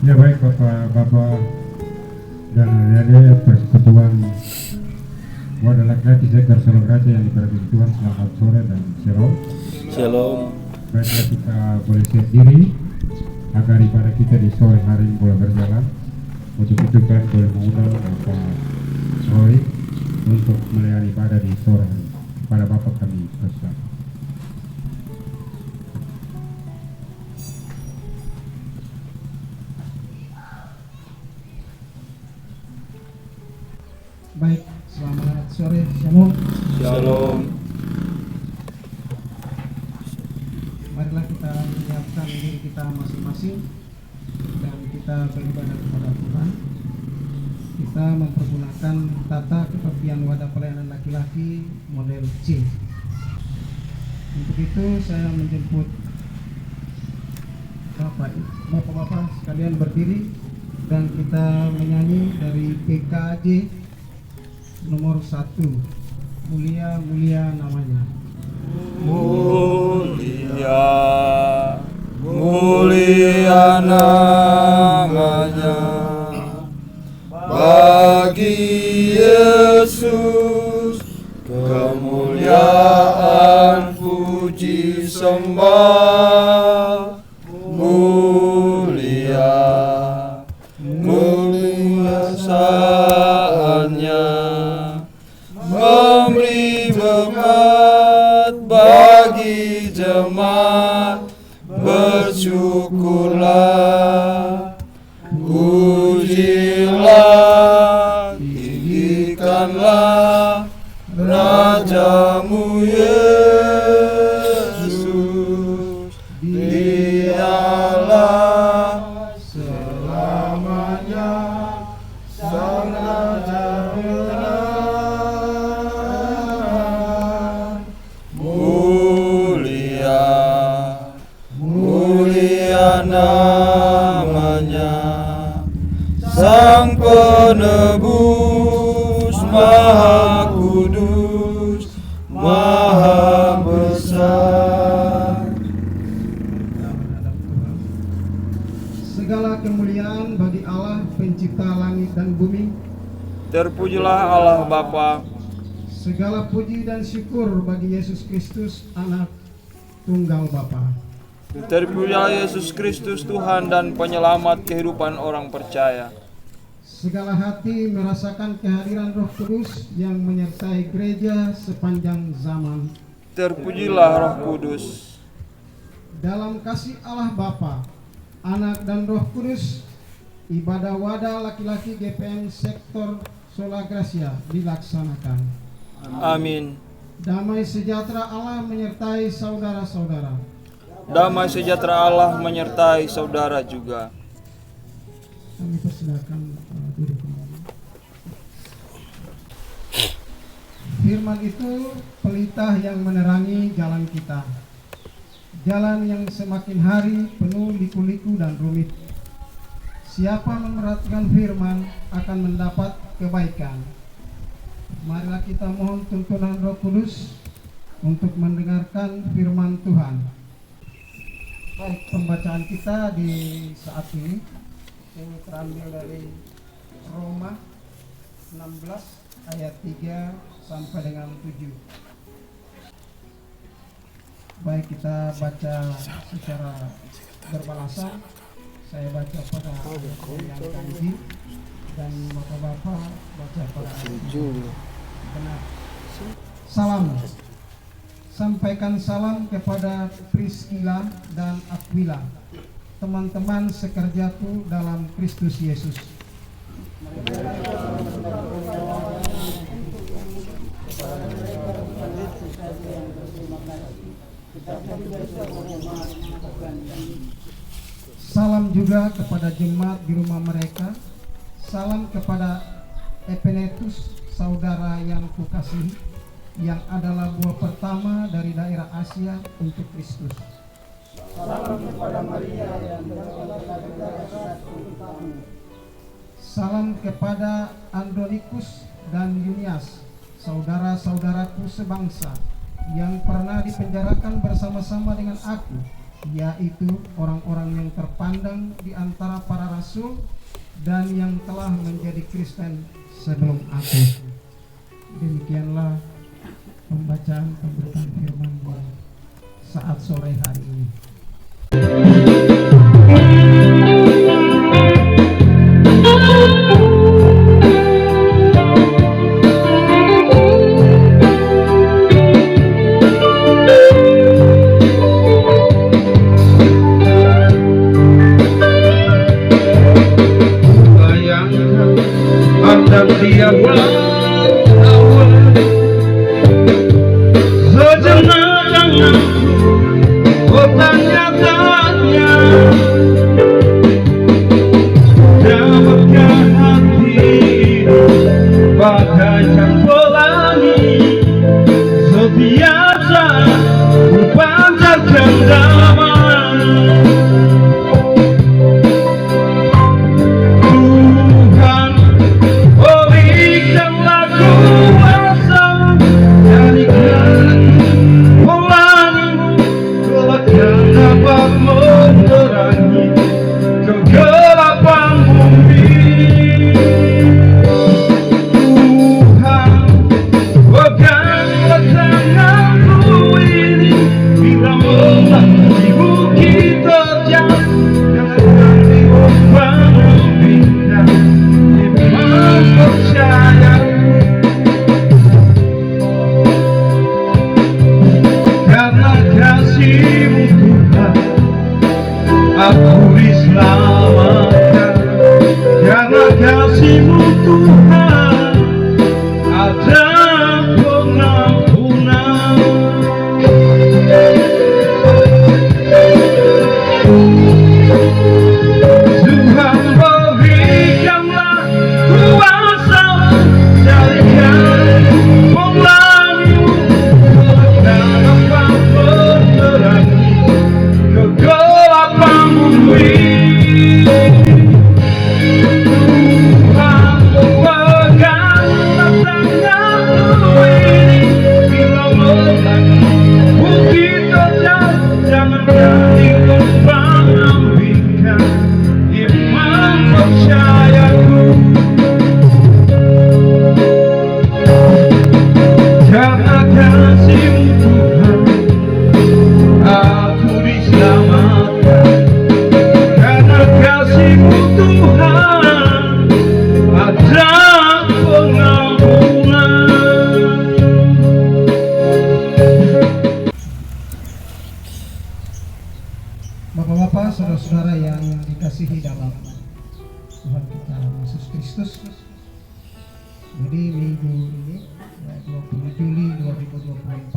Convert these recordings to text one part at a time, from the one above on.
Ya baik Bapak dan adik-adik Persekutuan Wadah Laki-laki Sektor Solograja yang diberkati Tuhan, selamat sore dan shalom. Shalom. Baiklah, kita boleh siap diri agar ibadah kita di sore hari ini boleh berjalan. Untuk itu kan boleh mengundang Bapak Roy untuk melayani ibadah di sore hari. Kepada Bapak kami persilakan. Baik, selamat sore, shalom. Shalom. Marilah kita menyiapkan diri kita masing-masing dan kita beribadah kepada Tuhan. Kita mempergunakan tata kebaktian wadah pelayanan laki-laki model C. Untuk itu saya menjemput Bapak-bapak sekalian berdiri dan kita menyanyi dari PKJ nomor 1, mulia mulia namanya. Mulia, mulia namanya. Bagi Yesus kemuliaan puji sembah. Mulia, kemuliaannya, memberi berkat bagi jemaat. Bersyukurlah, pujilah, tinggikanlah Rajamu Yesus. Dialah selamanya Sang Raja benar. Mulia, mulia namanya, Sang Penebus Maha Kudus, Maha Besar. Segala kemuliaan bagi Allah pencipta langit dan bumi. Terpujilah Allah Bapa. Segala puji dan syukur bagi Yesus Kristus, anak tunggal Bapa. Terpujilah Yesus Kristus, Tuhan dan penyelamat kehidupan orang percaya. Segala hati merasakan kehadiran Roh Kudus yang menyertai gereja sepanjang zaman. Terpujilah Roh Kudus. Dalam kasih Allah Bapa, Anak dan Roh Kudus, ibadah wadah laki-laki GPM Sektor Sola Gracia dilaksanakan. Amin. Damai sejahtera Allah menyertai saudara-saudara. Damai sejahtera Allah menyertai saudara juga. Kami persilakan duduk kembali. Firman itu pelita yang menerangi jalan kita. Jalan yang semakin hari penuh liku-liku dan rumit. Siapa memperhatikan firman akan mendapat kebaikan. Marilah kita mohon tuntunan Roh Kudus untuk mendengarkan firman Tuhan. Baik, pembacaan kita di saat ini terambil dari Roma 16 ayat 3 sampai dengan 7. Baik, kita baca secara berbalasan. Saya baca pada yang kanji dan bapak-bapak baca pada benar. Salam. Sampaikan salam kepada Priscilla dan Aquila, teman-teman sekerjaku dalam Kristus Yesus. Salam juga kepada jemaat di rumah mereka. Salam kepada Epenetus, saudara yang kukasihi, yang adalah buah pertama dari daerah Asia untuk Kristus. Salam kepada Maria yang salam kepada Andronikus dan Yunias, saudara-saudaraku sebangsa yang pernah dipenjarakan bersama-sama dengan aku yaitu orang-orang yang terpandang di antara para rasul dan yang telah menjadi Kristen sebelum aku. Demikianlah pembacaan pemberitaan firman saat sore hari ini. Bapak-bapak, saudara-saudara yang dikasihi dalam Tuhan kita Yesus Kristus. Jadi minggu ini 20 Juli 2024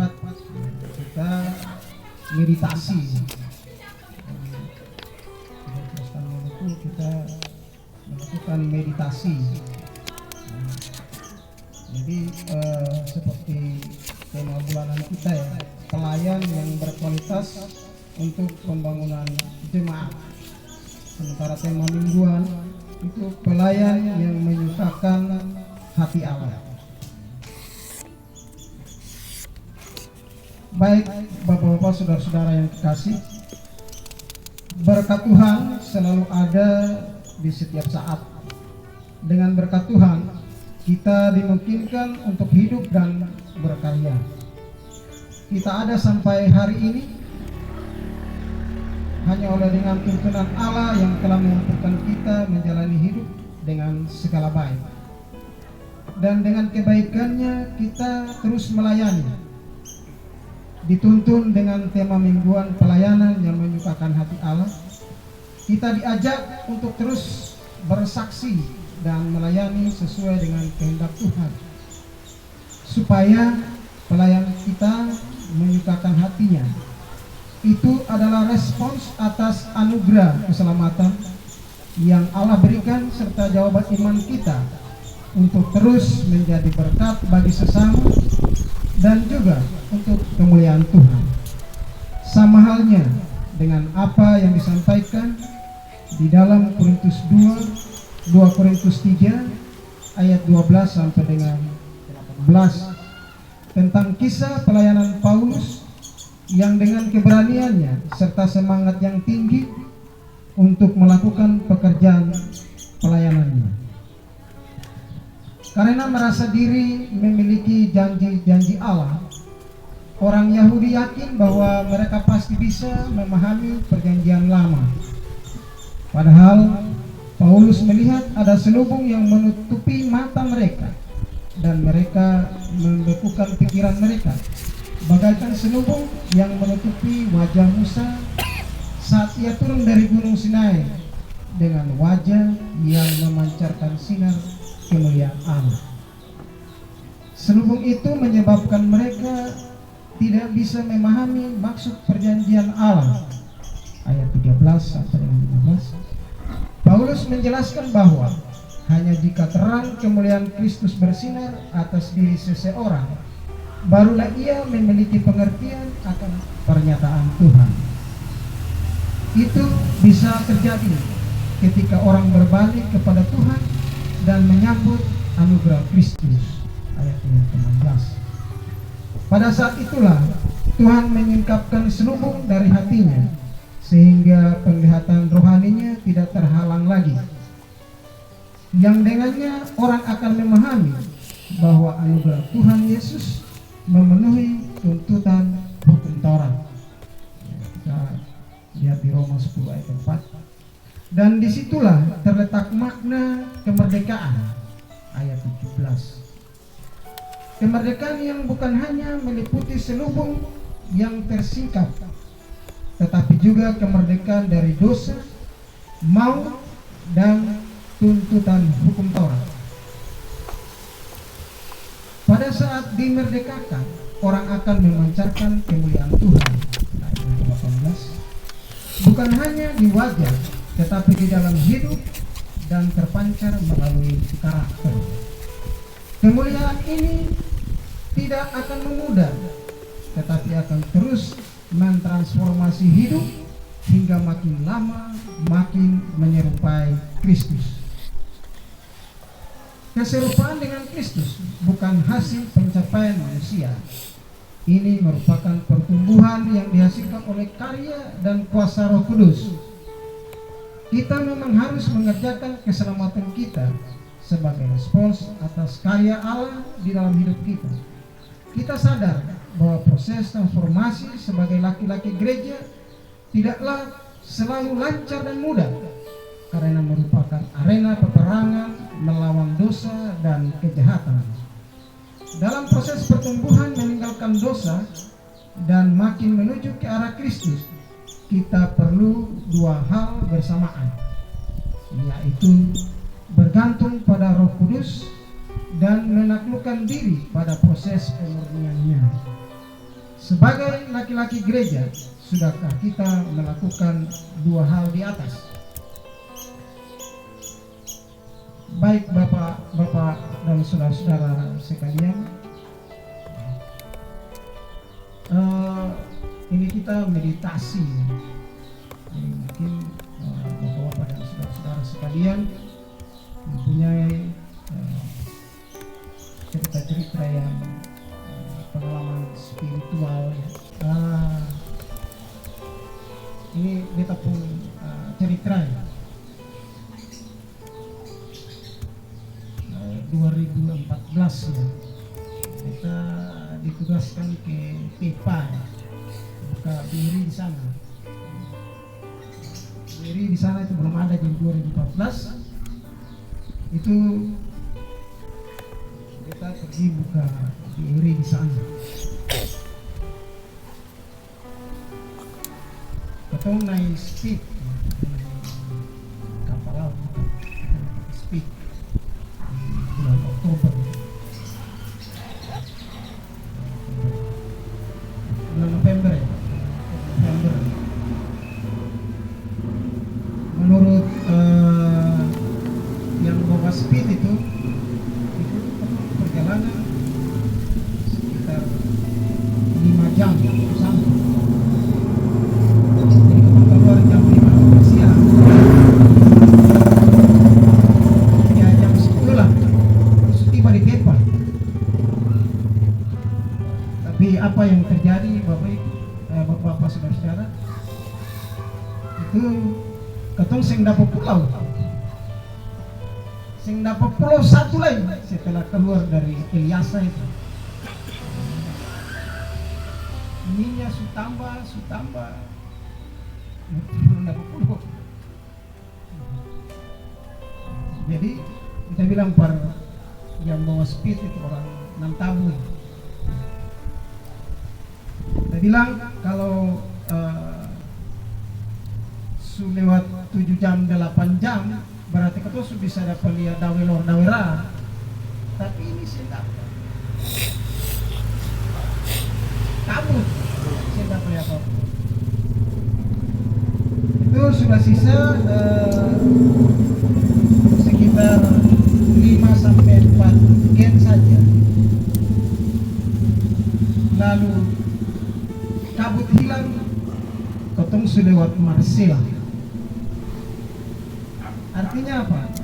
kita meditasi. Itu kita melakukan meditasi. Jadi seperti tema bulanan kita ya, pelayan yang berkualitas untuk pembangunan jemaat. Sementara tema mingguan itu pelayan yang menyukakan hati Allah. Baik Bapak-bapak, saudara-saudara yang kekasih, berkat Tuhan selalu ada di setiap saat. Dengan berkat Tuhan kita dimungkinkan untuk hidup dan berkarya. Kita ada sampai hari ini hanya oleh dengan tuntunan Allah yang telah memampukan kita menjalani hidup dengan segala baik. Dan dengan kebaikannya kita terus melayani. Dituntun dengan tema mingguan pelayanan yang menyukakan hati Allah. Kita diajak untuk terus bersaksi dan melayani sesuai dengan kehendak Tuhan, supaya pelayan kita menyukakan hatinya. Itu adalah respons atas anugerah keselamatan yang Allah berikan serta jawaban iman kita untuk terus menjadi berkat bagi sesama dan juga untuk kemuliaan Tuhan. Sama halnya dengan apa yang disampaikan di dalam Korintus 2 Korintus 3 ayat 12 sampai dengan 18 tentang kisah pelayanan Paulus yang dengan keberaniannya serta semangat yang tinggi untuk melakukan pekerjaan pelayanannya. Karena merasa diri memiliki janji-janji Allah, orang Yahudi yakin bahwa mereka pasti bisa memahami perjanjian lama. Padahal Paulus melihat ada selubung yang menutupi mata mereka, dan mereka membekukan pikiran mereka, bagaikan selubung yang menutupi wajah Musa saat ia turun dari Gunung Sinai dengan wajah yang memancarkan sinar kemuliaan Allah. Selubung itu menyebabkan mereka tidak bisa memahami maksud perjanjian Allah. Ayat 13 sampai dengan 15. Paulus menjelaskan bahwa hanya jika terang kemuliaan Kristus bersinar atas diri seseorang, barulah ia memiliki pengertian akan pernyataan Tuhan. Itu bisa terjadi ketika orang berbalik kepada Tuhan dan menyambut anugerah Kristus. Ayat 16. Pada saat itulah Tuhan menyingkapkan selubung dari hatinya, sehingga penglihatan rohaninya tidak terhalang lagi, yang dengannya orang akan memahami bahwa anugerah Tuhan Yesus memenuhi tuntutan hukum Taurat. Kita lihat di Roma 10 ayat 4. Dan disitulah terletak makna kemerdekaan. Ayat 17. Kemerdekaan yang bukan hanya meliputi selubung yang tersingkap, tetapi juga kemerdekaan dari dosa, maut, dan tuntutan hukum Taurat. Pada saat dimerdekakan, orang akan memancarkan kemuliaan Tuhan. Ayat 18. Bukan hanya di wajah, tetapi di dalam hidup dan terpancar melalui karakter. Kemuliaan ini tidak akan memudar, tetapi akan terus mentransformasi hidup hingga makin lama makin menyerupai Kristus. Keserupaan dengan Kristus bukan hasil pencapaian manusia. Ini merupakan pertumbuhan yang dihasilkan oleh karya dan kuasa Roh Kudus. Kita memang harus mengerjakan keselamatan kita sebagai respons atas karya Allah di dalam hidup kita. Kita sadar bahwa proses transformasi sebagai laki-laki gereja tidaklah selalu lancar dan mudah, karena merupakan arena peperangan melawan dosa dan kejahatan. Dalam proses pertumbuhan meninggalkan dosa dan makin menuju ke arah Kristus, kita perlu dua hal bersamaan, yaitu bergantung pada Roh Kudus dan menaklukkan diri pada proses pemurniannya. Sebagai laki-laki gereja, sudahkah kita melakukan dua hal di atas? Baik Bapak dan saudara-saudara sekalian, ini kita meditasi. Jadi mungkin Bapak dan saudara-saudara sekalian mempunyai cerita-cerita yang pengalaman spiritual ya. Ini kita pun cerita ya. 2014 ya, kita ditugaskan ke Tepa ya, buka BRI di sana. BRI di sana itu belum ada di 2014. Itu kita pergi buka BRI di sana. Kita naik speed, kapal laut, speed. Bulan Oktober, bulan November ya, November. Menurut yang bawa speed itu perjalanan sekitar 5 jam sampai. Jadi kita keluar jam 5 siang. Ya jam 10 lah. Tiba di Tepa. Tapi apa yang terjadi Bapak itu ketong sing dapat pulau. Sing dapat pulau satu lagi setelah keluar dari Ilyasa itu. Ininya su tambah. Belum dapat pulau. Jadi kita bilang yang bawa speed itu orang Nantabu. Kita bilang kalau su lewat 7 jam 8 jam berarti kita su bisa dapat lihat dawera. Tapi ini saya dapat kabut, saya dapat lihat apa. Itu sudah sisa sekitar 5-4 gen saja. Lalu kabut hilang, ketong sudah lewat Marsella. Artinya apa?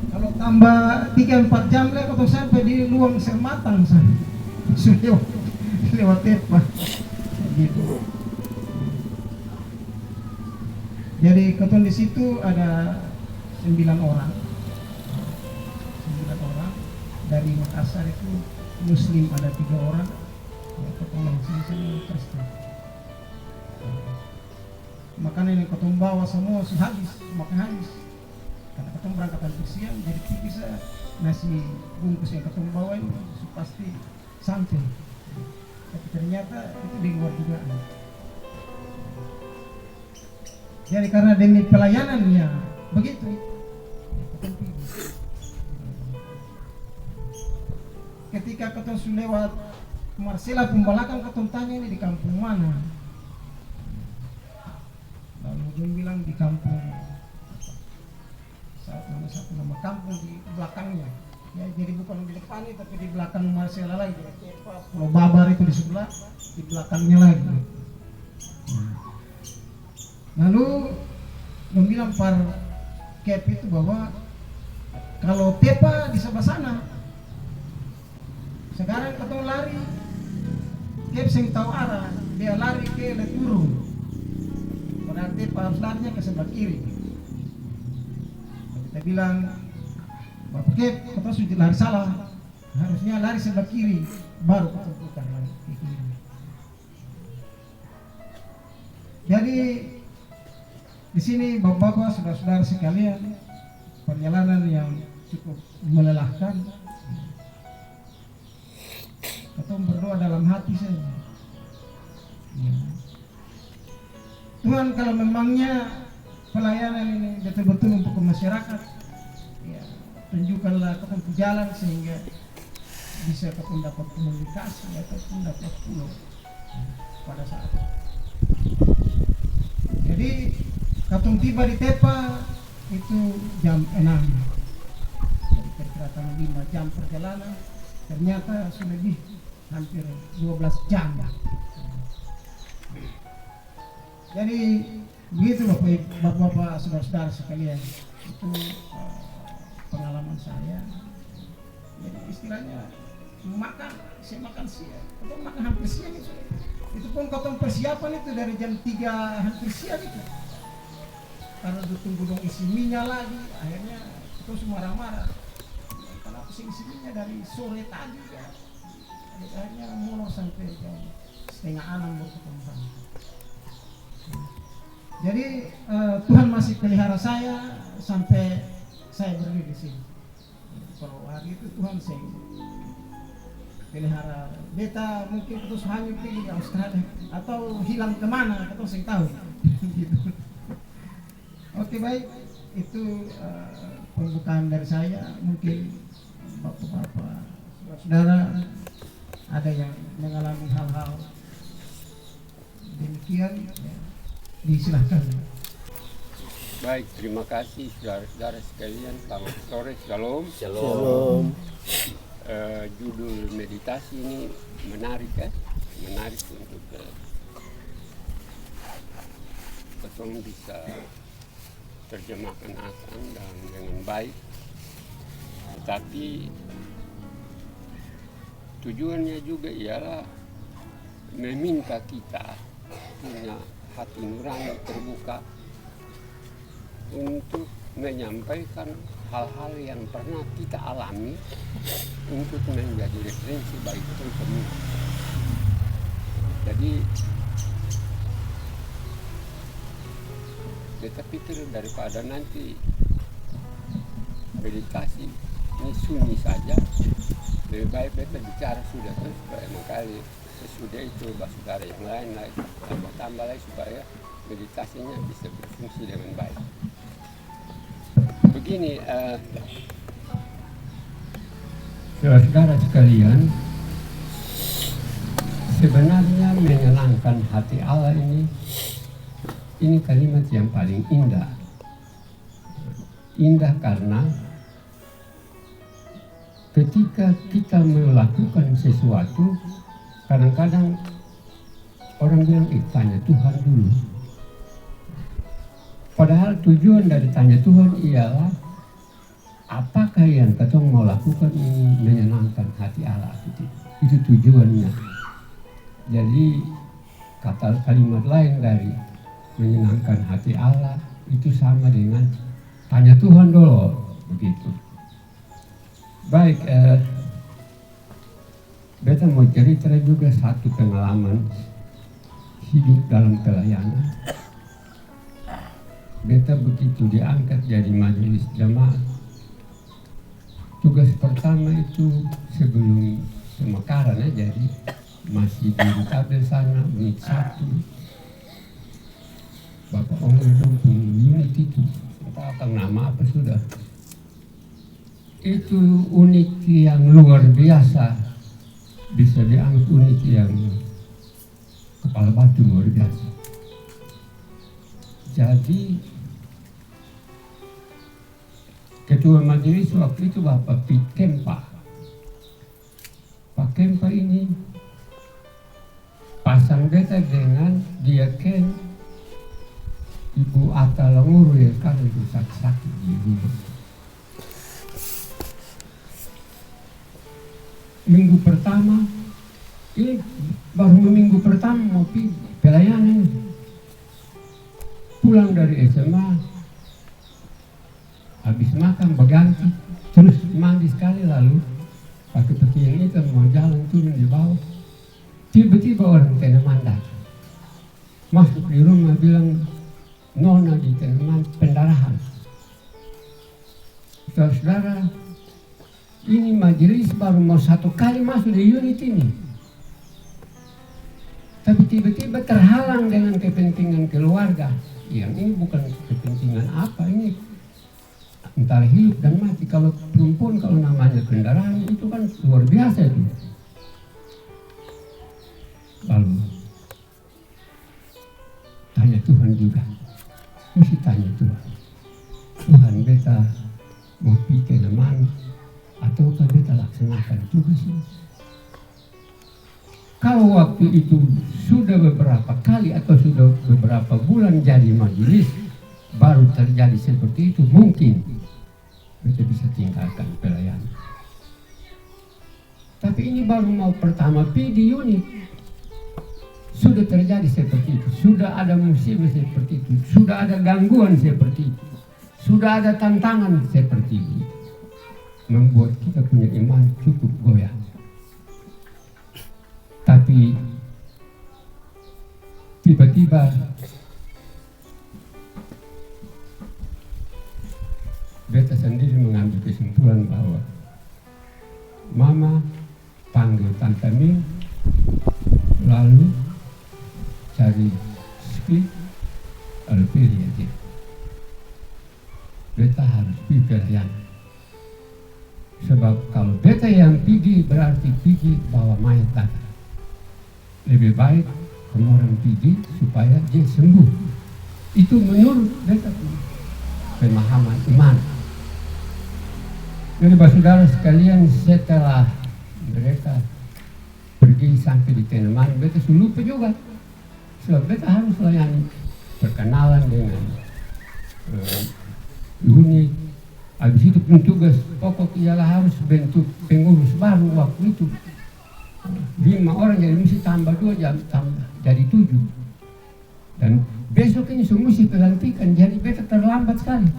Kalau tambah 3-4 jam lagi ketong sampai di Luang Sermatang sana. Sudah lewat Tepa. Gitu. Jadi ketong di situ ada 9 orang. 9 orang. Dari Makassar itu Muslim ada 3 orang. Ketong langsung sini Kristen. Makanan yang ketong bawa semua habis, makan habis. Karena ketong berangkat hampir siang, jadi bisa nasi bungkus yang ketong bawa ini pasti sampai. Tapi ternyata itu di luar dugaan. Jadi karena demi pelayanannya begitu, ketong pilih. Ketika ketong sudah lewat Marsella Pembalakan, ketong tanya ini di kampung mana? Lalu dia bilang di kampung satu nama kampung di belakangnya. Ya, jadi bukan di depannya tapi di belakang Marsella lagi. Pulau Babar itu di sebelah, di belakangnya lagi. Lalu dia bilang par Kep itu bahwa kalau Tepa di sebelah sana. Sekarang ketemu lari, Kep sing tahu arah, dia lari ke Leturu. Padahal Tepa harus larinya ke sebelah kiri. Kita bilang, Bapak Kep, kita sudah lari salah. Harusnya lari sebelah kiri, baru kita putar lari ke kiri. Jadi di sini bapak-bapak, saudara-saudara sekalian, perjalanan yang cukup melelahkan. Kita berdoa dalam hati saja. Tuhan, kalau memangnya pelayanan ini betul-betul untuk masyarakat, ya, tunjukkanlah ketemu jalan sehingga bisa ketemu dapat komunikasi ataupun dapat pulau pada saat itu. Jadi katong tiba di Tepa itu jam 6. Jadi kira-kira 5 jam perjalanan, ternyata sudah lebih hampir 12 jam. Jadi begitu Bapak-bapak, saudara-saudara sekalian, itu pengalaman saya. Jadi istilahnya saya makan siang, atau makan hampir siang itu pun potong persiapan itu dari jam 3 hampir siang itu. Karena tunggu dong isi minyak lagi, akhirnya terus marah-marah. Kenapa sih isi minyak dari sore tadi ya? Akhirnya molor sampai jam 5:30 baru ketemu. Jadi Tuhan masih pelihara saya sampai saya berdiri di sini. Kalau hari itu Tuhan saya pelihara beta, mungkin terus hanyut pergi di Australia atau hilang kemana, atau saya tahu. Gitu. Oke, baik, itu pembukaan dari saya. Mungkin bapak-bapak, saudara ada yang mengalami hal-hal demikian, ya, disilahkan. Baik, terima kasih saudara-saudara sekalian. Selamat sore, shalom. Shalom. Judul meditasi ini menarik ya, menarik untuk ketong bisa terjemahkan akan dengan baik. Tetapi tujuannya juga ialah meminta kita punya hati nurani terbuka untuk menyampaikan hal-hal yang pernah kita alami untuk menjadi referensi bagi kita semua. Jadi kita pikir daripada nanti meditasi ini sunyi saja, lebih baik kita bicara sudah terus supaya kali sesudah itu saudara yang lain tambah lagi supaya meditasinya bisa berfungsi dengan baik. Begini, saudara sekalian, sebenarnya menyenangkan hati Allah ini kalimat yang paling indah. Indah karena ketika kita melakukan sesuatu, kadang-kadang orang bilang, tanya Tuhan dulu. Padahal tujuan dari tanya Tuhan ialah apakah yang kita mau lakukan ini menyenangkan hati Allah. Itu tujuannya. Jadi kata kalimat lain dari menyenangkan hati Allah itu sama dengan tanya Tuhan dulu, begitu. Baik, beta mau cerita juga satu pengalaman hidup dalam pelayanan. Beta begitu diangkat jadi majelis jamaat. Tugas pertama itu sebelum pemekaran jadi masih di tabel sana unit 1. Bapak Ongel Dumpung unit itu, entah akan nama apa sudah. Itu unit yang luar biasa, bisa dianggap unit yang kepala batu luar biasa. Jadi ketua majelis waktu itu Bapak Pit Kempa. Pak Kempa ini pasang beta dengan dia Ken Ibu Atta Languru ya kan itu sakit-sakit di rumah. Minggu pertama, ini baru minggu pertama mau pergi pelayanan. Pulang dari SMA, habis makan berganti, terus mandi sekali lalu pakai pakaian itu mau jalan turun di bawah. Tiba-tiba orang Teneman datang, masuk di rumah bilang, Nona di Teneman pendarahan. Saudara, ini majelis baru mau 1 kali masuk di unit ini. Tapi tiba-tiba terhalang dengan kepentingan keluarga. Yang ini bukan kepentingan apa, ini antara hidup dan mati. Kalau perempuan kalau namanya kendaraan itu kan luar biasa itu. Lalu tanya Tuhan juga, mesti tanya Tuhan. Tuhan beta mau pikir mana atau beta laksanakan tugas ini. Kalau waktu itu sudah beberapa kali atau sudah beberapa bulan jadi majelis baru terjadi seperti itu, mungkin kita bisa tinggalkan pelayanan. Tapi ini baru mau pertama pergi di unit, sudah terjadi seperti itu, sudah ada musibah seperti itu, sudah ada gangguan seperti itu, sudah ada tantangan seperti itu, membuat kita punya iman cukup goyah. Tapi tiba-tiba beta sendiri mengambil kesimpulan bahwa Mama panggil Tante Ming, lalu cari speed Alperia dia. Beta harus pergi pelayanan. Sebab kalau beta yang pergi berarti pergi bawa mayat datang. Lebih baik kamu orang pergi supaya dia sembuh. Itu menurut beta pemahaman iman. Jadi saudara sekalian, setelah mereka pergi sampai di Teneman, beta lupa juga. Sebab beta harus layani perkenalan dengan unit. Habis itu pun tugas pokok ialah harus bentuk pengurus baru waktu itu. 5 orang jadi mesti tambah 2 jam, tambah jadi 7. Dan besok ini semua mesti terhentikan, jadi beta terlambat sekali.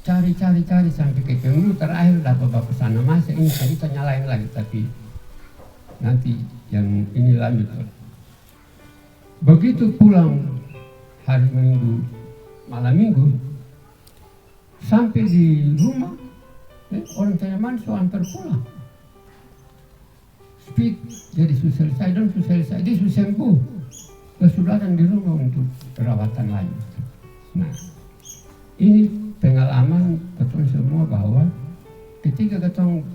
Cari sampai ketemu, terakhir dapat bapak sana masa ini kita nyalain lagi, tapi nanti yang ini lanjut. Begitu pulang hari Minggu, malam Minggu, sampai di rumah, orang teman so antar pulang. Speed, jadi susah selesai, dia susah sembuh. Kesudahan di rumah untuk perawatan lanjut. Nah, ini pengalaman ketong semua bahwa ketika ketong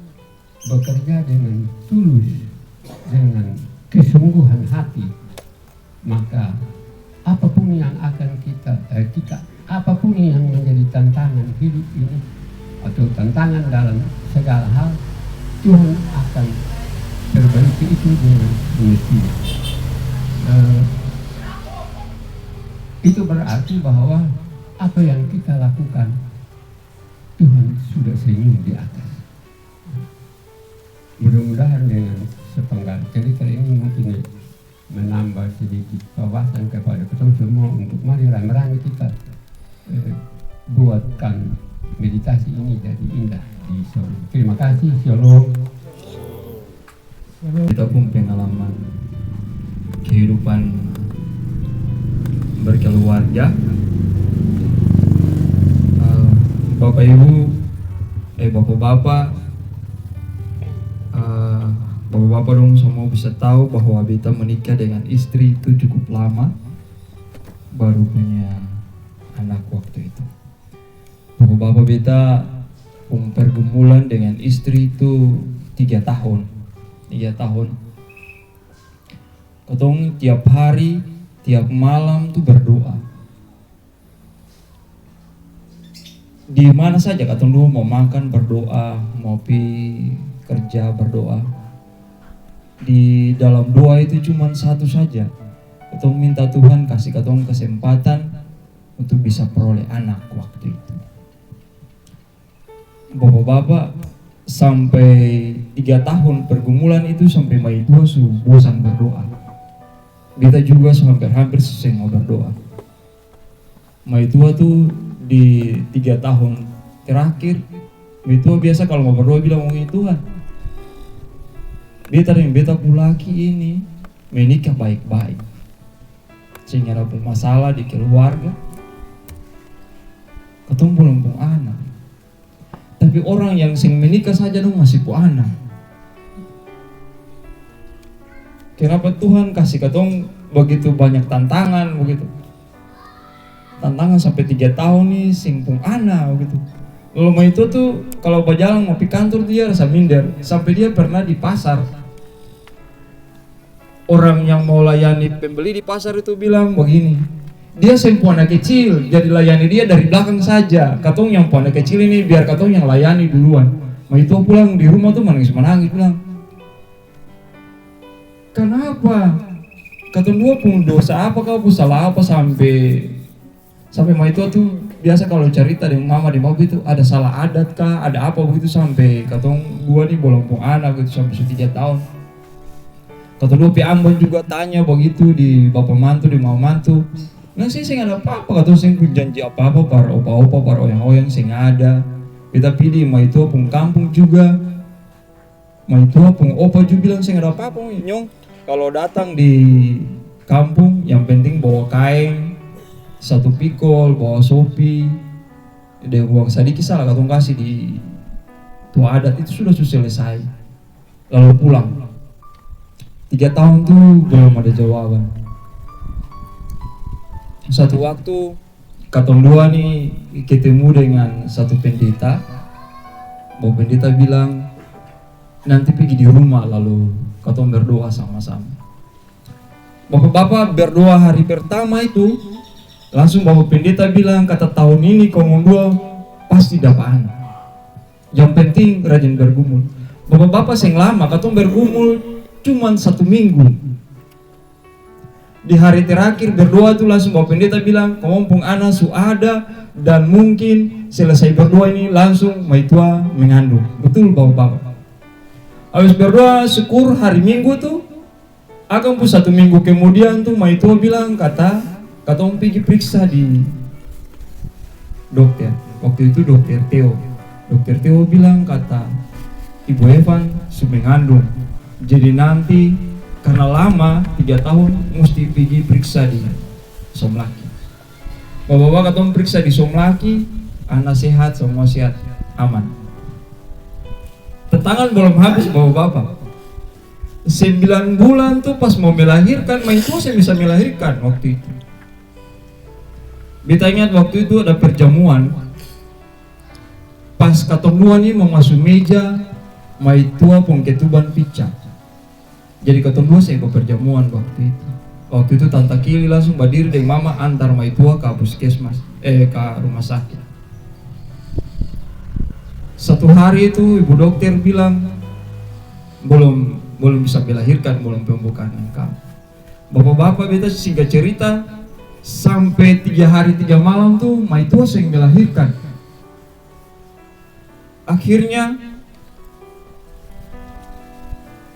bekerja dengan tulus, dengan kesungguhan hati, maka apapun yang akan kita apapun yang menjadi tantangan hidup ini atau tantangan dalam segala hal, Tuhan akan perbaiki itu dengan semestinya. Itu berarti bahwa apa yang kita lakukan Tuhan sudah senyum di atas. Mudah-mudahan dengan sepenggal cerita ini mungkin menambah sedikit wawasan kepada kita semua untuk mari rame-rame kita buatkan meditasi ini jadi indah di Solo. Terima kasih, Shalom. Kita pun pengalaman kehidupan berkeluarga, Bapak Ibu, Bapak-bapak dong semua bisa tahu bahwa beta menikah dengan istri itu cukup lama, baru punya anak waktu itu. Bapak-bapak beta pergumulan dengan istri itu 3 tahun. Ketong tiap hari, tiap malam tuh berdoa. Di mana saja ketong dulu mau makan berdoa, mau pergi kerja berdoa. Di dalam doa itu cuma satu saja. Ketong minta Tuhan kasih ketong kesempatan untuk bisa peroleh anak waktu itu. Bapak-bapak sampai 3 tahun pergumulan itu sampai mai tua bosan berdoa. Kita juga hampir selesai mau berdoa. Mai tua tuh di 3 tahun terakhir, mai tua biasa kalau mau berdoa bilang Tuhan, beta laki ini menikah baik-baik, sehingga ada masalah di keluarga, ketemu belum punya anak. Tapi orang yang sing menikah saja dong masih punya anak. Kenapa Tuhan kasih ketong begitu banyak tantangan begitu? Tantangan sampai 3 tahun nih sing punya anak begitu. Lalu itu tuh kalau berjalan mau pergi kantor dia rasa minder. Sampai dia pernah di pasar, orang yang mau layani pembeli di pasar itu bilang begini, dia sempuan anak kecil, jadi layani dia dari belakang saja. Katong yang puan anak kecil ini biar katong yang layani duluan. Mau itu pulang di rumah tuh menangis bilang, kenapa? Katong dua pun dosa apa kau salah apa sampai mau itu tuh biasa kalau cerita dengan mama di mobil itu ada salah adat kah, ada apa begitu sampai katong dua nih bolong pun anak gitu sampai 3 tahun. Katong dua pi Ambon juga tanya begitu di bapak mantu di mama mantu. Nah sih ada apa-apa, katong sing janji apa-apa para opa-opa para oyang-oyang sing ada. Kita pilih mau itu pun kampung juga. Mau itu pun opa juga bilang sing ada apa-apa nyong. Kalau datang di kampung yang penting bawa kain, 1 pikul, bawa sopi, ada uang sedikit salah katong kasih di tua adat itu sudah selesai. Lalu pulang. 3 tahun tuh belum ada jawaban. Satu waktu katong dua nih ketemu dengan satu pendeta. Bahwa pendeta bilang nanti pergi di rumah lalu katong berdoa sama-sama. Bapak-bapak berdoa hari pertama itu langsung bapak pendeta bilang kata tahun ini kamu dua pasti dapat anak. Yang penting rajin bergumul. Bapak-bapak sing lama katong bergumul cuman 1 minggu. Di hari terakhir berdoa tuh langsung bapak pendeta bilang kamu anak su ada dan mungkin selesai berdoa ini langsung maitua mengandung. Betul bapak-bapak. Habis berdoa syukur hari Minggu tuh Akan pun 1 minggu kemudian tuh Maitua bilang katong pergi periksa di dokter. Waktu itu dokter Theo. Dokter Theo bilang kata Ibu Evan sudah mengandung. Jadi nanti karena lama 3 tahun mesti pergi periksa di Somlaki. Bapak-bapak katong periksa di Somlaki, anak sehat, semua sehat, aman. Tentangan belum habis bapak-bapak. 9 bulan tuh pas mau melahirkan, Maitua saya bisa melahirkan waktu itu. Beta ingat waktu itu ada perjamuan. Pas katong dua nih mau masuk meja, Maitua pun ketuban picah. Jadi katong dua saya ke perjamuan waktu itu. Waktu itu Tante Kili langsung berdiri dengan mama antar Maitua ke puskesmas, ke rumah sakit. Satu hari itu ibu dokter bilang belum bisa dilahirkan, belum pembukaan kamu. Bapak-bapak beta singkat cerita, sampai 3 hari 3 malam tuh Maitua sering melahirkan. Akhirnya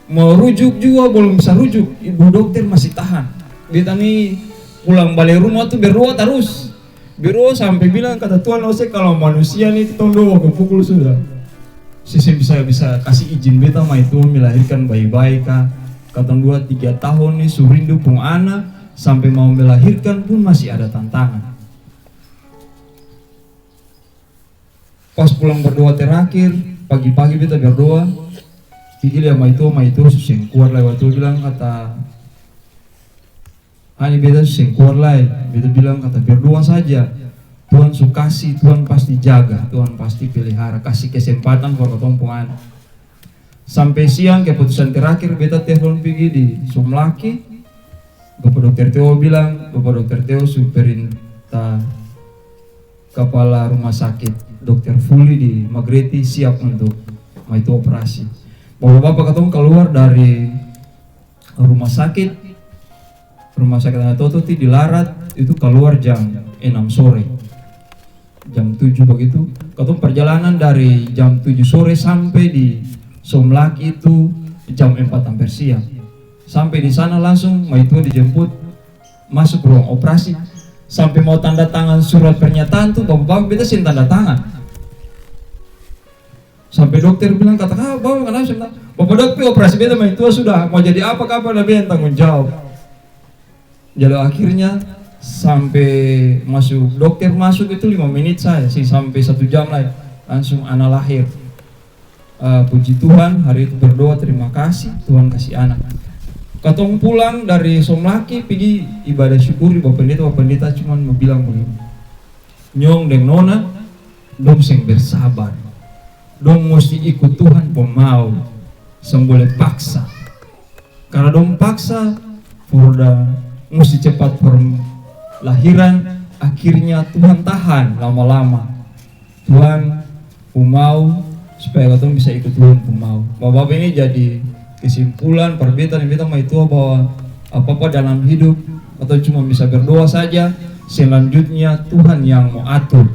mau rujuk juga belum bisa rujuk, ibu dokter masih tahan. Beta nih pulang balik rumah tuh berdoa terus, berdoa sampai bilang kata Tuhan, kalau manusia nih kita doa kepukul sudah. Saya bisa kasih izin beta Maitua melahirkan bayi-bayi kah. Kata 2-3 tahun nih surindu pun anak, sampai mau melahirkan pun masih ada tantangan. Pas pulang berdoa terakhir, pagi-pagi beta berdoa, pikir ya Maitua susah keluar lewat itu bilang kata hanya beta susah keluar lagi. Beta bilang kata berdoa saja. Tuhan sukasi, Tuhan pasti jaga, Tuhan pasti pelihara, kasih kesempatan buat ketemu anak. Sampai siang keputusan terakhir beta telepon pergi di Somlaki. Bapak Dokter Theo bilang, Bapak Dokter Theo superintah kepala rumah sakit Dokter Fuli di Magreti siap untuk Maitua operasi. Bapak-bapak ketemu keluar dari rumah sakit Anak Toto di Larat itu keluar jam 6 sore. Jam 7 begitu. Ketemu perjalanan dari jam 7 sore sampai di Somlaki itu jam 4 hampir siang. Sampai di sana langsung Maitua dijemput masuk ruang operasi. Sampai mau tanda tangan surat pernyataan tuh bapak-bapak beta sin tanda tangan. Sampai dokter bilang kata bapak kenapa? Bapak dokter operasi beta Maitua sudah mau jadi apa kapan lebih yang tanggung jawab. Jadi akhirnya sampai dokter masuk itu 5 menit saya sih, sampai 1 jam lah langsung anak lahir. Puji Tuhan, hari itu berdoa terima kasih Tuhan kasih anak. Katong pulang dari Somlaki pergi ibadah syukur di Bapak Pendeta cuma mau bilang begini, Nyong dan Nona dong sing bersabar, dong mesti ikut Tuhan pemau, semboleh paksa, karena dong paksa Forda mesti cepat lahiran, akhirnya Tuhan tahan lama-lama. Tuhan mau supaya katong bisa ikut Tuhan mau. Bapak ini jadi kesimpulan perbedaan beta Maitua bahwa apa-apa dalam hidup atau cuma bisa berdoa saja, selanjutnya Tuhan yang mau atur.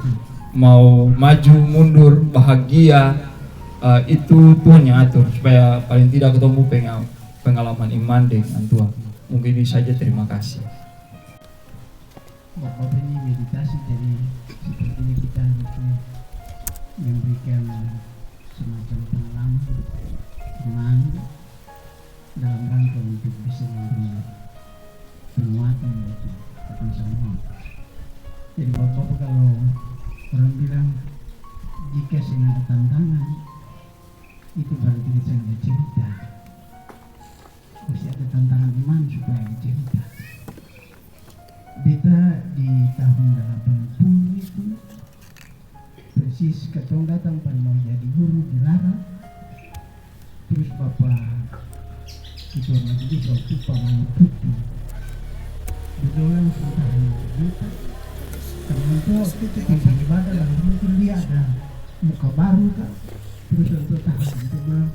Mau maju mundur bahagia itu Tuhan yang atur, supaya paling tidak ketemu pengalaman iman dengan Tuhan. Mungkin ini saja, terima kasih. Bapak ini meditasi, jadi sepertinya kita harus memberikan semacam pengalaman dalam rangka untuk bisa memberi penguatan bagi kita semua. Jadi bapak kalau orang bilang jika sedang ada tantangan, itu berarti kita sedang cerita. Mesti ada tantangan iman supaya dicerita. Beta di tahun 80 itu persis ketong datang pada mau jadi guru di Lara. Terus bapak itu majelis waktu Pak Manututu berdoa sudah kita tertentu waktu itu di ibadah dan mungkin dia ada muka baru kan. Terus untuk tahan itu bilang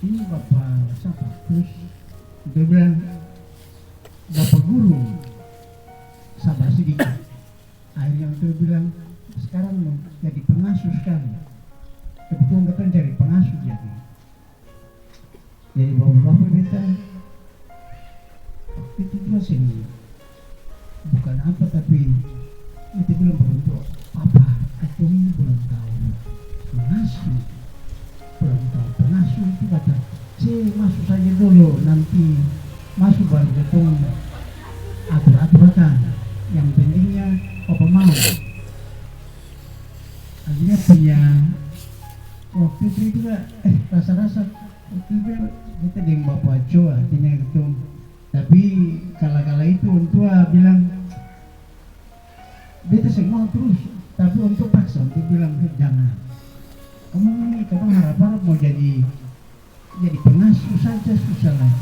ini bapak siapa? Terus dia bilang bapak guru sabar sedikit. Akhirnya dia bilang sekarang mau jadi pengasuh sekali. Kebetulan kita cari pengasuh jadi bapak-bapak kita bukan apa, tapi itu belum beruntuk apa, ketemu belum tahu, pengasuh belum tahu. Pengasuh itu kata, masuk saja dulu, nanti masuk baru ketemu atur-aturkan. Yang pentingnya apa mau. Akhirnya punya waktu itu juga rasa-rasa waktu itu kita dengan Bapak Aco artinya gitu. Tapi kala-kala itu orang tua bilang beta semua terus, tapi untuk paksa untuk bilang jangan. Kamu harap-harap mau jadi pengasuh saja susah lah.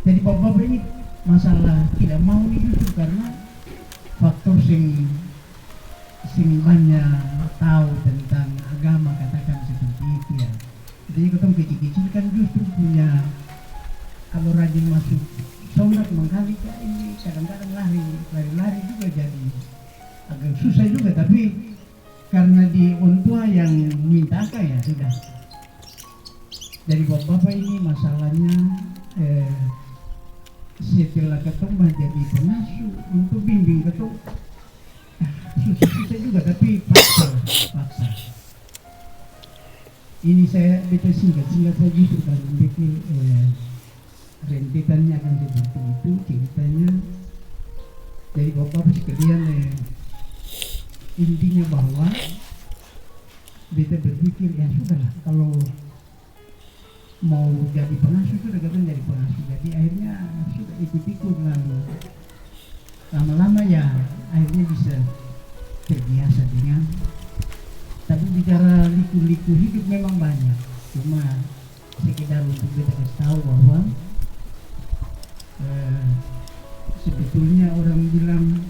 Jadi bapak-bapak ini masalah tidak mau itu karena faktor sing banyak tahu tentang agama, katakan seperti itu ya. Jadi ketemu kecil-kecil kan justru punya, kalau rajin masuk sholat mengkali ini kadang-kadang lari juga, jadi agak susah juga. Tapi karena di orang tua yang mintakan ya sudah. Dari bapak-bapak ini masalahnya setelah ketemu jadi pengasuh untuk bimbing ketemu susah juga, tapi paksa. Ini saya beta singkat saya justru kan bikin rentetannya akan seperti itu ceritanya. Dari bapak sekalian intinya bahwa beta berpikir ya sudahlah, kalau mau jadi pengasuh sudah kan jadi pengasuh. Jadi akhirnya sudah ikut-ikut, lalu lama-lama ya akhirnya bisa terbiasa dengan. Tapi bicara liku-liku hidup memang banyak, cuma sekedar untuk kita kasih tahu bahwa sebetulnya orang bilang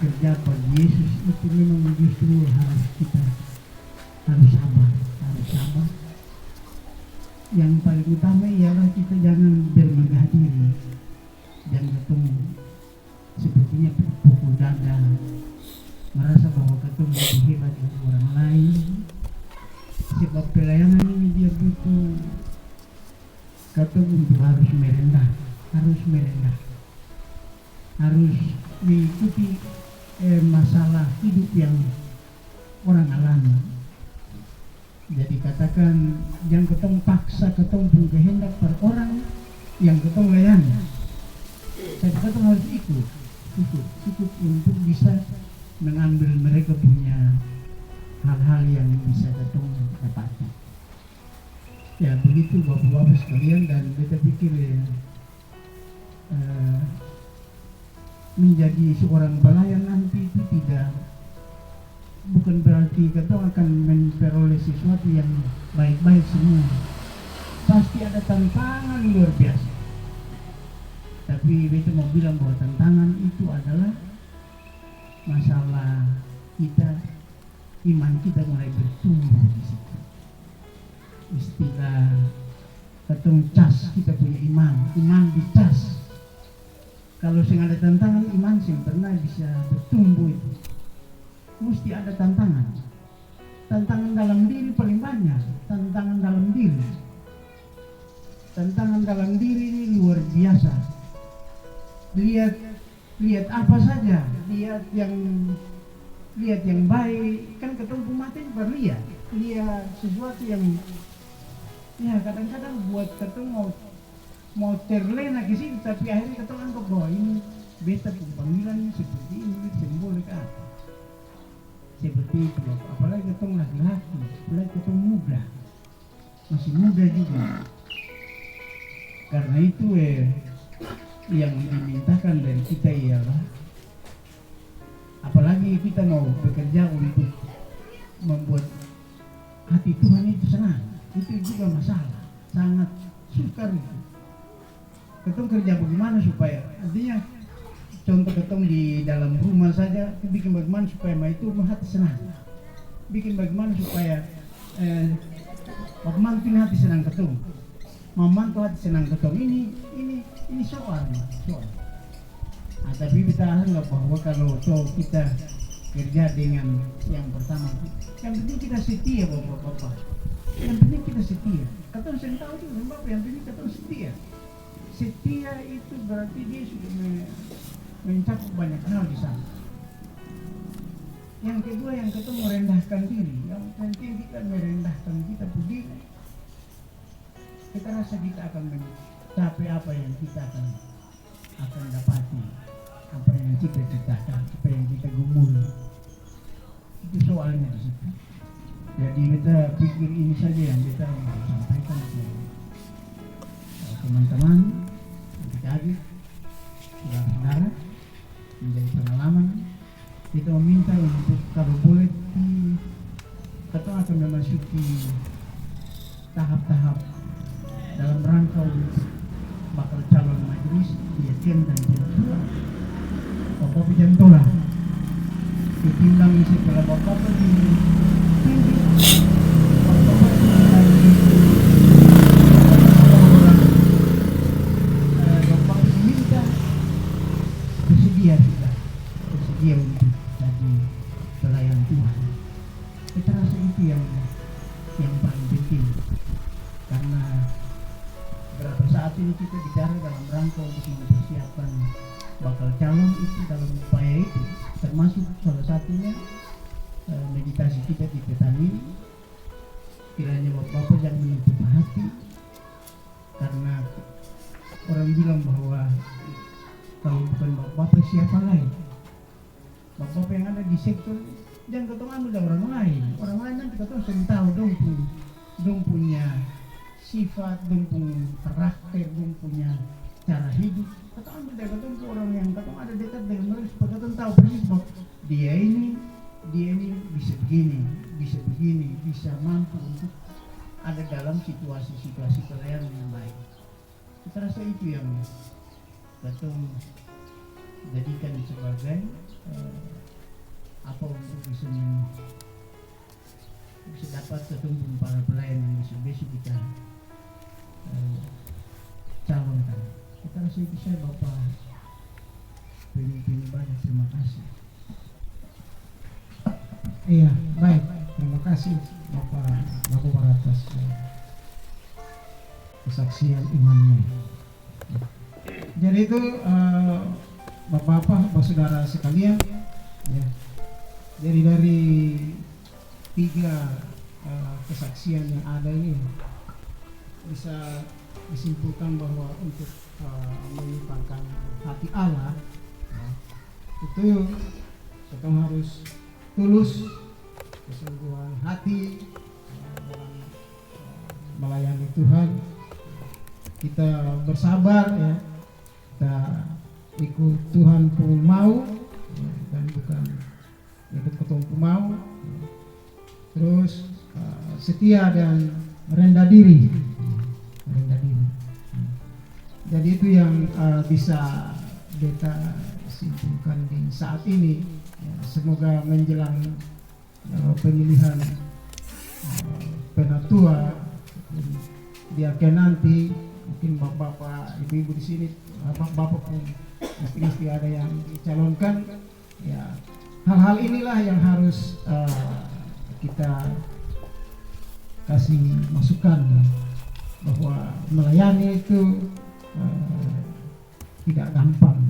kerja bagi Yesus itu memang justru harus sabar. Yang paling utama ialah kita jangan bermegah diri, jangan ketemu sepertinya pukul dada, merasa bahwa ketemu lebih hebat dari orang lain. Sebab pelayanan ini dia butuh ketemu untuk harus merendah, harus mengikuti masalah hidup yang orang alami. Jadi katakan jangan ketemu paksa, ketemu kehendak per orang yang ketemu layani. Tapi ketemu harus ikut untuk bisa mengambil mereka punya hal-hal yang bisa ketemu dapatkan. Ya begitu bapak-bapak sekalian, dan kita pikir menjadi seorang pelayan nanti itu bukan berarti kita akan memperoleh sesuatu yang baik-baik semua. Pasti ada tantangan luar biasa. Tapi beta mau bilang bahwa tantangan itu adalah masalah iman kita mulai bertumbuh di situ. Istilah ketemu cas kita punya iman dicas. Kalau sing ada tantangan iman sing pernah bisa bertumbuh itu. Mesti ada tantangan dalam diri paling banyak, tantangan dalam diri ini luar biasa. Lihat apa saja, lihat yang baik, kan ketemu mati berlihat, lihat sesuatu yang ya kadang-kadang buat ketemu mau terlena ke situ, tapi akhirnya ketemu anggap bahwa ini beta panggilan seperti ini simbolik apa. Seperti itu, apalagi ketemu laki-laki, apalagi ketemu muda, masih muda juga. Karena itu yang dimintakan dari kita ialah, apalagi kita mau bekerja untuk membuat hati Tuhan itu senang, itu juga masalah, sangat sukar itu. Ketemu kerja bagaimana supaya, artinya contoh ketemu di dalam rumah saja, bikin bagaimana supaya itu hati senang, bikin bagaimana supaya mantu hati senang ketemu, mantu hati senang ketemu. Ini soal. Nah, tapi kita anggap bahwa kalau kita kerja dengan yang pertama, yang penting kita setia bapak-bapak, yang penting kita setia. Ketemu saya tahu juga bapak, yang penting ketemu setia. setia itu berarti dia sudah mencakup banyak hal di sana. Yang kedua, yang ketemu merendahkan diri. Yang penting kita merendahkan kita puji, kita rasa kita akan mencapai apa yang kita akan dapati, apa yang kita cita-citakan, apa yang kita gumuli. Itu soalnya di situ. Jadi kita pikir ini saja yang kita mau sampaikan ke teman-teman, adik-adik, saudara-saudara, menjadi pengalaman. Kita meminta untuk kalau boleh kita akan memasuki tahap-tahap dalam rangka untuk bakal calon majelis diaken dan jentulah. Bapak jentulah ditimbang isi kalau bapak di tinggi bapak bapak diminta bersedia untuk jadi pelayan Tuhan. Kita rasa itu yang paling penting, karena berapa saat ini kita bicara dalam rangka untuk mempersiapkan bakal calon itu, dalam upaya itu termasuk salah satunya meditasi kita di petani. Kiranya Bapak jangan menutup hati, karena orang bilang bahwa kalau bukan Bapak siapa lain. Bapak yang ada di sektor jangan ketemu ambil orang lain nanti ketemu sering tahu dong punya sifat, dong punya karakter, dong punya cara hidup. Ketemu ambil dari ketemu orang yang ketemu ada dekat dengan mereka supaya ketemu tahu persis bahwa dia ini bisa begini, bisa mampu untuk ada dalam situasi pelayanan yang baik. Kita rasa itu yang ketemu jadikan sebagai apa untuk bisa dapat ketemu para pelayan yang besok kita calonkan. Kita rasa itu saya Bapak pemimpin ibadah, terima kasih. Iya, baik, terima kasih Bapak atas kesaksian imannya. Jadi itu Bapak-bapak, saudara sekalian, ya. Jadi dari 3 kesaksian yang ada ini bisa disimpulkan bahwa untuk menyimpangkan hati Allah, ya, itu kita harus tulus, kesungguhan hati dalam melayani Tuhan. Kita bersabar, ya. Kita ikut Tuhan pun mau, dan bukan ikut ketemu pun mau. Terus setia dan rendah diri. Jadi itu yang bisa kita simpulkan di saat ini. Semoga menjelang pemilihan penatua diaken nanti, mungkin bapak-bapak, ibu-ibu di sini, bapak-bapak pun istri ada yang dicalonkan, ya hal-hal inilah yang harus kita kasih masukan, bahwa melayani itu tidak gampang.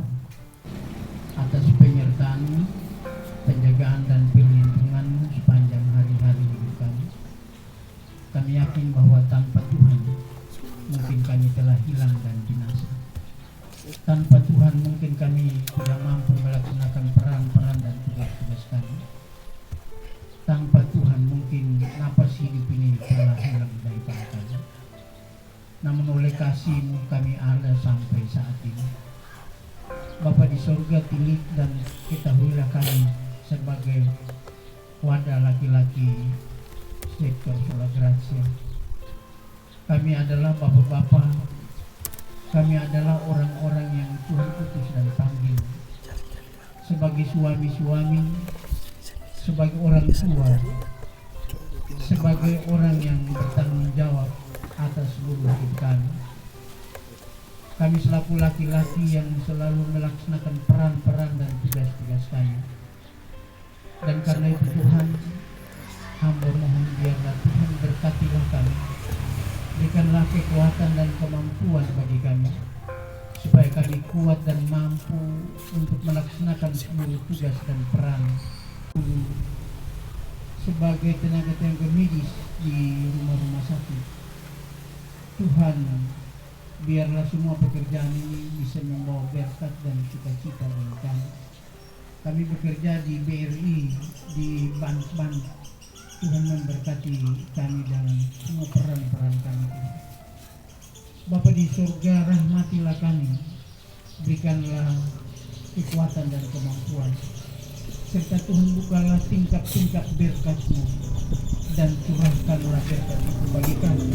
Atas penyertaan, penjagaan dan perlindungan sepanjang hari-hari hidup kami yakin bahwa tanpa Tuhan mungkin kami telah hilang dan binasa. Tanpa Tuhan mungkin kami tidak mampu melaksanakan peran-peran dan tugas-tugas kami. Tanpa Tuhan mungkin napas hidup ini telah hilang daripada kami. Namun oleh kasih-Mu kami ada sampai saat ini. Bapa di surga, tilik dan ketahuilah kami sebagai wadah laki-laki sektor Sola Gracia. Kami adalah bapak-bapak, kami adalah orang-orang yang Tuhan utus dan panggil sebagai suami-suami, sebagai orang tua, sebagai orang yang bertanggung jawab atas seluruh hidup kami. Kami selaku laki-laki yang selalu melaksanakan peran-peran dan tugas-tugas kami. Dan karena itu Tuhan, hamba mohon biarlah Tuhan berkatilah kami. Berikanlah kekuatan dan kemampuan bagi kami supaya kami kuat dan mampu untuk melaksanakan seluruh tugas dan peran sebagai tenaga-tenaga medis di rumah-rumah sakit. Tuhan, biarlah semua pekerjaan ini bisa membawa berkat dan sukacita bagi kami. Kami bekerja di BRI, di Ban. Tuhan memberkati kami dalam semua peran-peran kami. Bapa di surga, rahmatilah kami, berikanlah kekuatan dan kemampuan, serta Tuhan bukalah tingkap-tingkap berkat-Mu dan curahkanlah berkat itu bagi kami,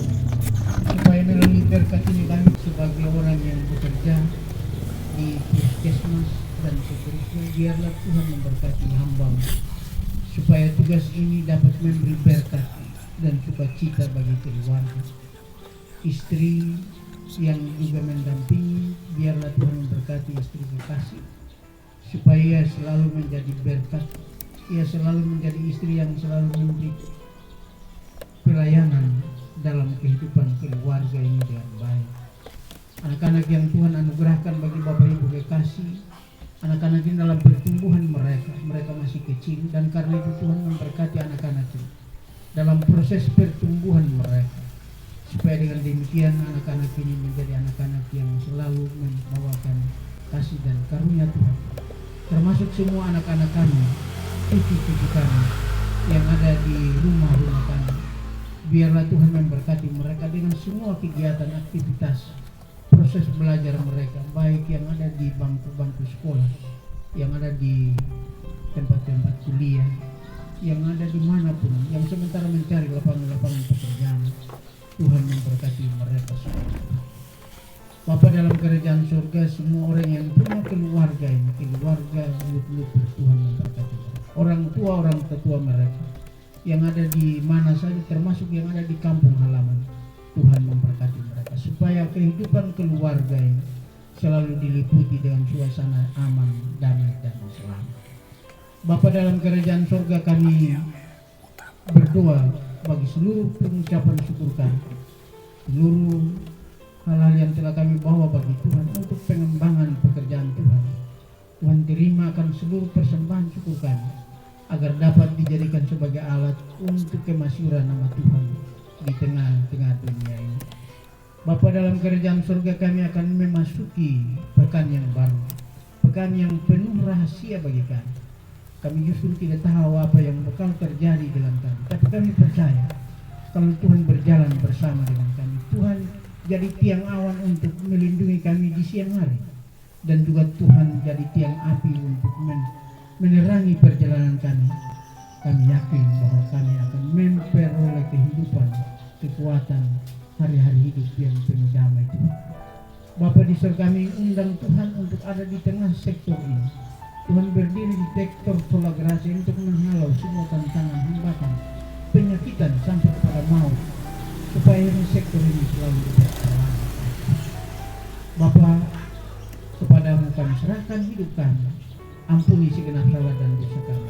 supaya melalui berkat ini kami sebagai orang yang bekerja di puskesmas dan seterusnya, biarlah Tuhan memberkati hamba-Mu, supaya tugas ini dapat memberi berkat dan sukacita bagi keluarga. Istri yang juga mendampingi, biarlah Tuhan memberkati istri kekasih, supaya ia selalu menjadi berkat, ia selalu menjadi istri yang selalu memberi pelayanan dalam kehidupan keluarga ini dengan baik. Anak-anak yang Tuhan anugerahkan bagi Bapak Ibu kekasih, anak-anak ini dalam pertumbuhan mereka masih kecil, dan karena itu Tuhan memberkati anak-anak itu dalam proses pertumbuhan mereka, supaya dengan demikian anak-anak ini menjadi anak-anak yang selalu membawakan kasih dan karunia Tuhan, termasuk semua anak-anak kami, cucu-cucu kami yang ada di rumah-rumah kami. Biarlah Tuhan memberkati mereka dengan semua kegiatan aktivitas proses belajar mereka, baik yang ada di bangku-bangku sekolah, yang ada di tempat-tempat kuliah, yang ada dimanapun, yang sementara mencari lapangan-lapangan pekerjaan. Tuhan memberkati mereka semua. Bapa dalam kerajaan surga, semua orang yang punya keluarga ini, keluarga bulut-bulut, Tuhan memberkati mereka. Orang tua, orang tetua mereka yang ada di mana saja, termasuk yang ada di kampung halaman, Tuhan memberkati mereka, supaya kehidupan keluarga ini selalu diliputi dengan suasana aman, damai, dan selamat. Bapa dalam kerajaan surga, kami berdoa bagi seluruh pengucapan syukur kami, seluruh hal-hal yang telah kami bawa bagi Tuhan untuk pengembangan pekerjaan Tuhan. Tuhan terima akan seluruh persembahan syukur kami, agar dapat dijadikan sebagai alat untuk kemasyhuran nama Tuhan di tengah-tengah dunia ini. Bapa dalam kerajaan surga, kami akan memasuki pekan yang baru, pekan yang penuh rahasia bagi kami. Kami justru tidak tahu apa yang bakal terjadi dengan kami, tapi kami percaya kalau Tuhan berjalan bersama dengan kami. Tuhan jadi tiang awan untuk melindungi kami di siang hari, dan juga Tuhan jadi tiang api untuk menerangi perjalanan kami. Kami yakin bahwa kami akan memperoleh kehidupan, kekuatan, hari-hari hidup yang penuh damai Tuhan. Bapa di surga, kami undang Tuhan untuk ada di tengah sektor ini. Tuhan berdiri di sektor Sola Gracia untuk menghalau semua tantangan, hambatan, penyakitan sampai kepada maut, supaya sektor ini selalu berjalan. Bapa, kepadamu kami serahkan hidup kami, ampuni segenap salah dan dosa kami,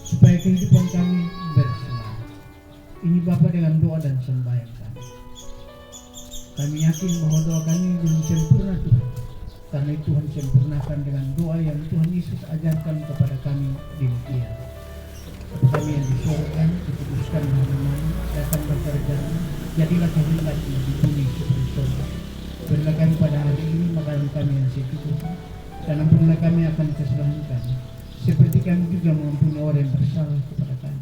supaya kehidupan kami berselamat. Ini Bapa dengan doa dan sembahyang kami. Kami yakin bahwa doa kami belum sempurna Tuhan, karena Tuhan sempurnakan dengan doa yang Tuhan Yesus ajarkan kepada kami demikian. Kami yang di surga, dikuduskan namamu, datang kerajaan, jadilah kehendakmu di bumi seperti surga. Berilah kami pada hari ini makanan kami yang secukupnya, dan ampunilah kami akan kesalahan kami, seperti kami juga mengampuni orang yang bersalah kepada kami.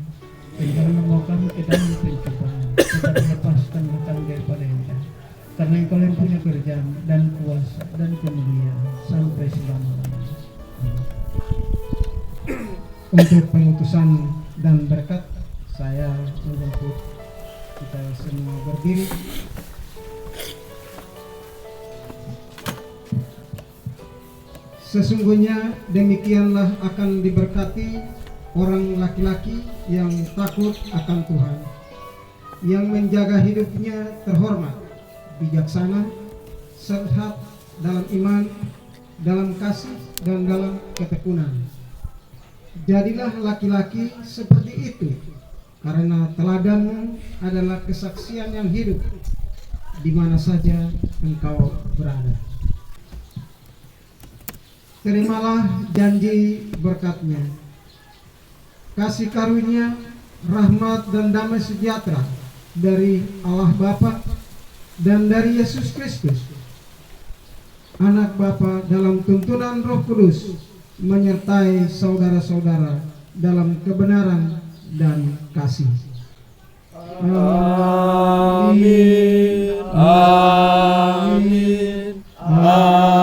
Dan jangan membawa kami ke dalam pencobaan, tetapi lepaskanlah kami daripada yang jahat. Karena Engkau yang punya kerjaan dan kuasa dan kemuliaan sampai selama-lamanya. Untuk pengutusan dan berkat, saya menjemput kita semua berdiri. Sesungguhnya demikianlah akan diberkati orang laki-laki yang takut akan Tuhan, yang menjaga hidupnya terhormat, bijaksana, sehat dalam iman, dalam kasih, dan dalam ketekunan. Jadilah laki-laki seperti itu, karena teladanmu adalah kesaksian yang hidup di mana saja engkau berada. terimalah janji berkat-Nya. Kasih karunia, rahmat dan damai sejahtera dari Allah Bapa dan dari Yesus Kristus, Anak Bapa dalam tuntunan Roh Kudus, menyertai saudara-saudara dalam kebenaran dan kasih. Amin. Amin. Amin.